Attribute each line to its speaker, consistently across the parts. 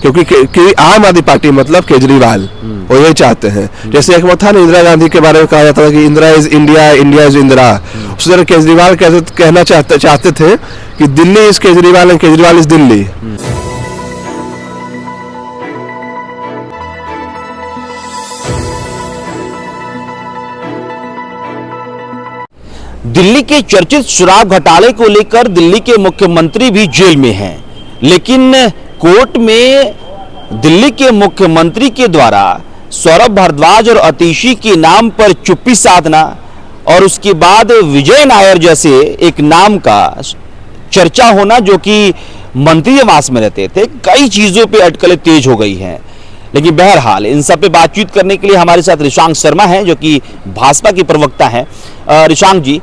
Speaker 1: क्योंकि आम आदमी पार्टी मतलब केजरीवाल, वो यही चाहते हैं। जैसे एक वो था ना, इंदिरा गांधी के बारे में कहा जाता था कि Indira is India, India is Indira. उस तरह केजरीवाल कहना चाहते थे कि Delhi is Kejriwal and Kejriwal is Delhi.
Speaker 2: Delhi के चर्चित शराब घोटाले को लेकर दिल्ली के मुख्यमंत्री भी जेल में हैं, लेकिन कोर्ट में दिल्ली के मुख्यमंत्री के द्वारा सौरभ भारद्वाज और आतिशी के नाम पर चुप्पी साधना और उसके बाद विजय नायर जैसे एक नाम का चर्चा होना, जो कि मंत्री आवास में रहते थे, कई चीजों पे अटकलें तेज हो गई हैं। लेकिन बहरहाल इन सब पे बातचीत करने के लिए हमारे साथ ऋषांक शर्मा हैं, जो कि भाजपा के प्रवक्ता हैं। ऋषांक जी,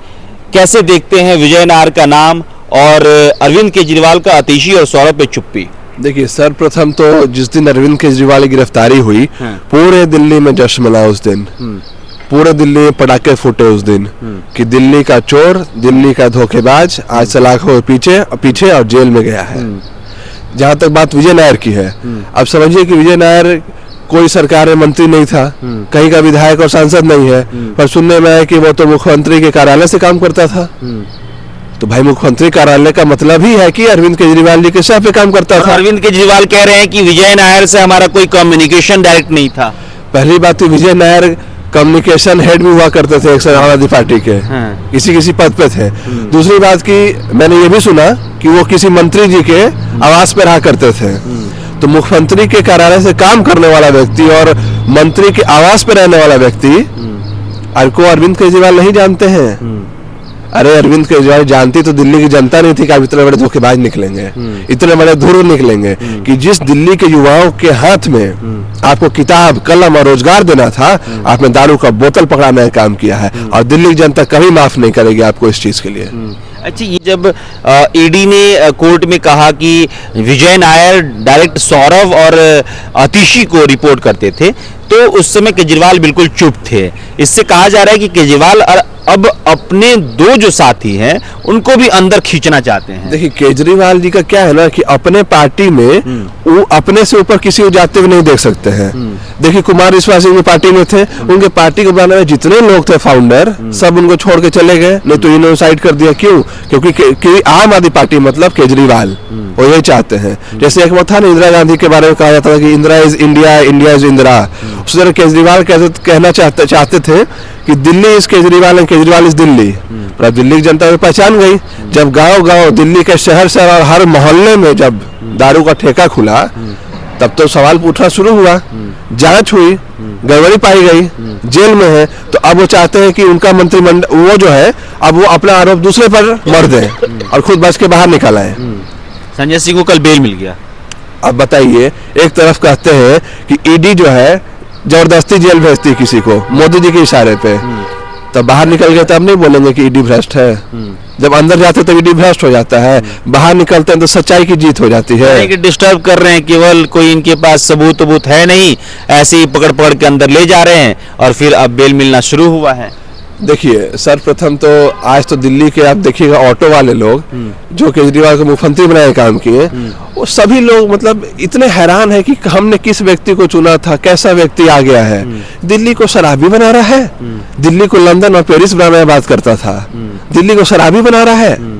Speaker 2: कैसे देखते हैं विजय नायर का नाम और अरविंद केजरीवाल का आतिशी और सौरभ पे चुप्पी?
Speaker 1: देखिए, सर्वप्रथम तो जिस दिन अरविंद केजरीवाल की गिरफ्तारी हुई, पूरे दिल्ली में जश्न मना उस दिन। पूरे दिल्ली में पटाखे फूटे उस दिन कि दिल्ली का चोर, दिल्ली का धोखेबाज आज सलाखों पीछे और जेल में गया है। जहां तक बात विजय नायर की है, अब समझिए कि विजय नायर कोई सरकार में मंत्री नहीं था, कहीं का विधायक और सांसद नहीं है, पर सुनने में आया कि वो तो मुख्यमंत्री के कार्यालय से काम करता था। तो भाई, मुख्यमंत्री कार्यालय का मतलब ही है कि अरविंद केजरीवाल जी के सह पे काम करता था।
Speaker 2: अरविंद केजरीवाल कह रहे हैं कि विजय नायर से हमारा कोई कम्युनिकेशन डायरेक्ट नहीं था।
Speaker 1: पहली बात तो विजय नायर कम्युनिकेशन हेड भी हुआ करते थे एक आम आदमी पार्टी के, किसी पद पे थे। दूसरी बात की मैंने ये भी सुना कि वो किसी मंत्री जी के आवास पे रहा करते थे। तो मुख्यमंत्री के कार्यालय से काम करने वाला व्यक्ति और मंत्री के आवास पे रहने वाला व्यक्ति को अरविंद केजरीवाल नहीं जानते हैं। अरे, अरविंद केजरीवाल जानती तो दिल्ली की जनता नहीं थी कि आप इतने बड़े धोखेबाज निकलेंगे, इतने बड़े धुर निकलेंगे कि जिस दिल्ली के युवाओं के हाथ में आपको किताब, कलम और रोजगार देना था, आपने दारू का बोतल पकड़ाने का काम किया है, और दिल्ली की जनता कभी माफ नहीं करेगी आपको इस चीज के लिए।
Speaker 2: अच्छा, ये जब ईडी ने कोर्ट में कहा कि विजय नायर डायरेक्ट सौरभ और आतिशी को रिपोर्ट करते थे, तो उस समय केजरीवाल बिल्कुल चुप थे। इससे कहा जा रहा है कि केजरीवाल अब अपने दो जो साथी हैं उनको भी अंदर खींचना चाहते हैं।
Speaker 1: देखिए, केजरीवाल जी का क्या है ना कि अपने पार्टी में वो अपने से ऊपर किसी को जाते हुए नहीं देख सकते हैं। देखिए, कुमार विश्वास उनकी पार्टी में थे, उनके पार्टी को बनाने में जितने लोग थे फाउंडर, सब उनको छोड़ के चले गए, नहीं तो इन्होंने साइड कर दिया। क्यों? क्योंकि आम आदमी पार्टी मतलब केजरीवाल, वो यही चाहते हैं। जैसे एक वो था ना, इंदिरा गांधी के बारे में कहा जाता था कि Indira is India, India is Indira. उस तरह केजरीवाल कहना चाहते थे कि Delhi is Kejriwal and Kejriwal is Delhi. पर दिल्ली की जनता पहचान गई, जब गांव-गांव दिल्ली के शहर और हर मोहल्ले में जब दारू का ठेका खुला, तब तो सवाल पूछना शुरू हुआ, जांच हुई, गड़बड़ी पाई गई, जेल में है। तो अब वो चाहते हैं कि उनका मंत्रिमंडल वो जो है, अब वो अपना आरोप दूसरे पर मर दे और खुद बच के बाहर निकल आए।
Speaker 2: संजय सिंह को कल बेल मिल गया।
Speaker 1: अब बताइए, एक तरफ कहते हैं कि ईडी जो है जबरदस्ती जेल भेजती है किसी को मोदी जी के इशारे पे, तब बाहर निकल गए तब नहीं बोलेंगे कि ईडी भ्रष्ट है। जब अंदर जाते तो ईडी भ्रष्ट हो जाता है, बाहर निकलते हैं तो सच्चाई की जीत हो जाती है।
Speaker 2: कि डिस्टर्ब कर रहे हैं, केवल कोई इनके पास सबूत है नहीं, ऐसे ही पकड़ के अंदर ले जा रहे हैं और फिर अब बेल मिलना शुरू हुआ है।
Speaker 1: देखिए, सर्वप्रथम तो आज तो दिल्ली के आप देखिएगा ऑटो वाले लोग जो केजरीवाल को मुख्यमंत्री बनाए काम किए, वो सभी लोग मतलब इतने हैरान है कि हमने किस व्यक्ति को चुना था, कैसा व्यक्ति आ गया है। दिल्ली को शराबी बना रहा है, दिल्ली को लंदन और पेरिस बनाने की बात करता था, दिल्ली को शराबी बना रहा है।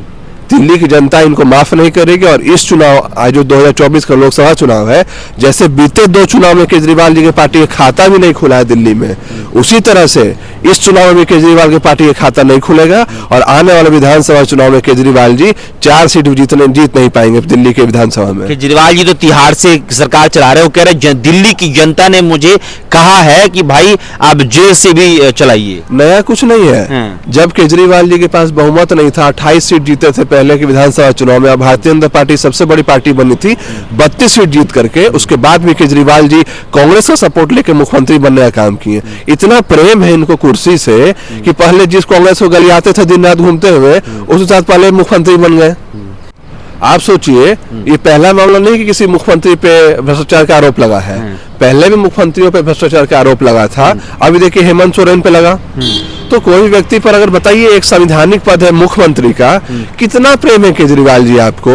Speaker 1: दिल्ली की जनता इनको माफ नहीं करेगी। और इस चुनाव आज जो 2024 का लोकसभा चुनाव है, जैसे बीते दो चुनाव में केजरीवाल जी की पार्टी का खाता भी नहीं खुला है दिल्ली में, उसी तरह से इस चुनाव में भी केजरीवाल की पार्टी का खाता नहीं खुलेगा। और आने वाले विधानसभा चुनाव में केजरीवाल जी 4 सीट जीत नहीं पाएंगे दिल्ली के विधानसभा में।
Speaker 2: केजरीवाल जी तो तिहाड़ से सरकार चला रहे, वो कह रहे दिल्ली की जनता ने मुझे कहा है कि भाई आप जेल से भी चलाइए।
Speaker 1: नया कुछ नहीं है। जब केजरीवाल जी के पास बहुमत नहीं था, 28 सीट जीते थे पहले के विधानसभा चुनाव में, भारतीय जनता पार्टी सबसे बड़ी पार्टी बनी थी 32 सीट जीत करके, उसके बाद भी केजरीवाल जी कांग्रेस का सपोर्ट लेकर मुख्यमंत्री बनने का काम किए। इतना प्रेम है इनको कुर्सी से कि पहले जिस कांग्रेस को गलियाते थे दिन रात घूमते हुए, उसके साथ पहले मुख्यमंत्री बन गए। आप सोचिए, ये पहला मामला नहीं कि किसी मुख्यमंत्री पे भ्रष्टाचार का आरोप लगा है, पहले भी मुख्यमंत्रियों पे भ्रष्टाचार का आरोप लगा था। अभी देखिए हेमंत सोरेन पे लगा, तो कोई भी व्यक्ति पर अगर बताइए, एक संवैधानिक पद है मुख्यमंत्री का, कितना प्रेम है केजरीवाल जी आपको?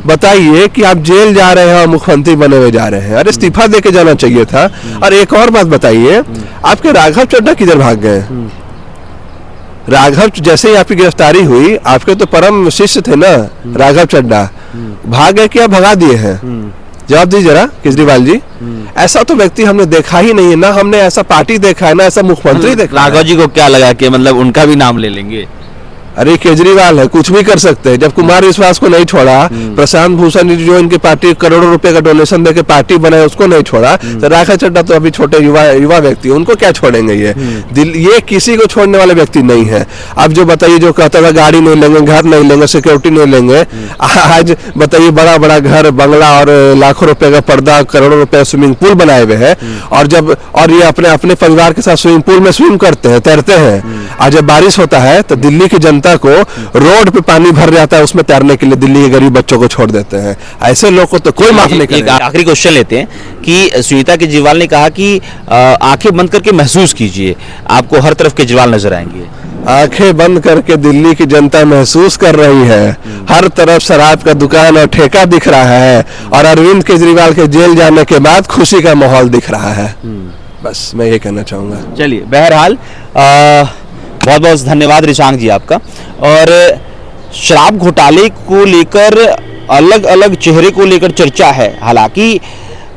Speaker 1: बताइए कि आप जेल जा रहे हैं और मुख्यमंत्री बने हुए जा रहे हैं। अरे इस्तीफा दे के जाना चाहिए था। और एक और बात बताइए, आपके राघव चड्ढा किधर भाग गए? राघव जैसे ही आपकी गिरफ्तारी हुई, आपके तो परम शिष्य थे ना राघव चड्ढा, भाग गए कि आप भगा दिए हैं? जवाब दीजिए जरा केजरीवाल जी। ऐसा तो व्यक्ति हमने देखा ही नहीं है, ना हमने ऐसा पार्टी देखा है, ना ऐसा मुख्यमंत्री देखा है।
Speaker 2: राघव जी को क्या लगा कि मतलब उनका भी नाम ले लेंगे?
Speaker 1: अरे केजरीवाल है, कुछ भी कर सकते हैं। जब कुमार विश्वास को नहीं छोड़ा, प्रशांत भूषण जी जो इनकी पार्टी करोड़ों रुपए का डोनेशन देके पार्टी बनाए, उसको नहीं छोड़ा, तो राघव चड्ढा तो अभी छोटे युवा व्यक्ति, उनको क्या छोड़ेंगे? ये किसी को छोड़ने वाले व्यक्ति नहीं है। अब जो बताइए, जो कहता था गाड़ी नहीं लेंगे, घर नहीं लेंगे, सिक्योरिटी नहीं लेंगे, आज बताइए बड़ा बड़ा घर, बंगला और लाखों रुपए का पर्दा, करोड़ों रुपए स्विमिंग पूल बनाए हुए हैं। और ये अपने परिवार के साथ स्विमिंग पूल में स्विम करते हैं, तैरते हैं। आज जब बारिश होता है तो दिल्ली की जनता को रोड पे पानी भर जाता है, उसमें तैरने के लिए दिल्ली के गरीब बच्चों को छोड़ देते हैं। ऐसे लोग को तो कोई माफ नहीं करेगा।
Speaker 2: एक आखिरी क्वेश्चन लेते हैं कि सुनीता केजरीवाल ने कहा कि आंखें बंद करके महसूस कीजिए, आपको हर तरफ केजरीवाल नजर आएंगे।
Speaker 1: आंखें बंद करके दिल्ली की जनता महसूस कर रही है, हर तरफ शराब का दुकान और ठेका दिख रहा है, और अरविंद केजरीवाल के जेल जाने के बाद खुशी का माहौल दिख रहा है। बस मैं ये कहना चाहूंगा।
Speaker 2: चलिए, बहरहाल बहुत बहुत धन्यवाद रिशांक जी आपका। और शराब घोटाले को लेकर अलग अलग चेहरे को लेकर चर्चा है। हालांकि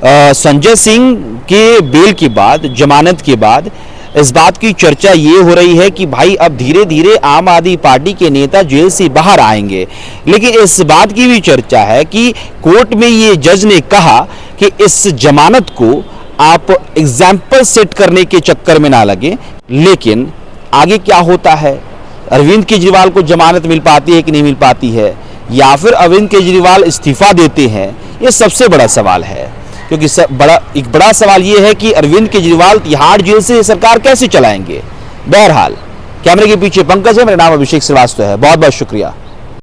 Speaker 2: संजय सिंह के बेल के बाद, जमानत के बाद इस बात की चर्चा ये हो रही है कि भाई अब धीरे धीरे आम आदमी पार्टी के नेता जेल से बाहर आएंगे। लेकिन इस बात की भी चर्चा है कि कोर्ट में ये जज ने कहा कि इस जमानत को आप एग्जाम्पल सेट करने के चक्कर में ना लगे। लेकिन आगे क्या होता है, अरविंद केजरीवाल को जमानत मिल पाती है कि नहीं मिल पाती है, या फिर अरविंद केजरीवाल इस्तीफा देते हैं, ये सबसे बड़ा सवाल है। क्योंकि एक बड़ा सवाल ये है कि अरविंद केजरीवाल तिहाड़ जेल से सरकार कैसे चलाएंगे। बहरहाल कैमरे के पीछे पंकज है, मेरा नाम अभिषेक श्रीवास्तव है। बहुत बहुत शुक्रिया।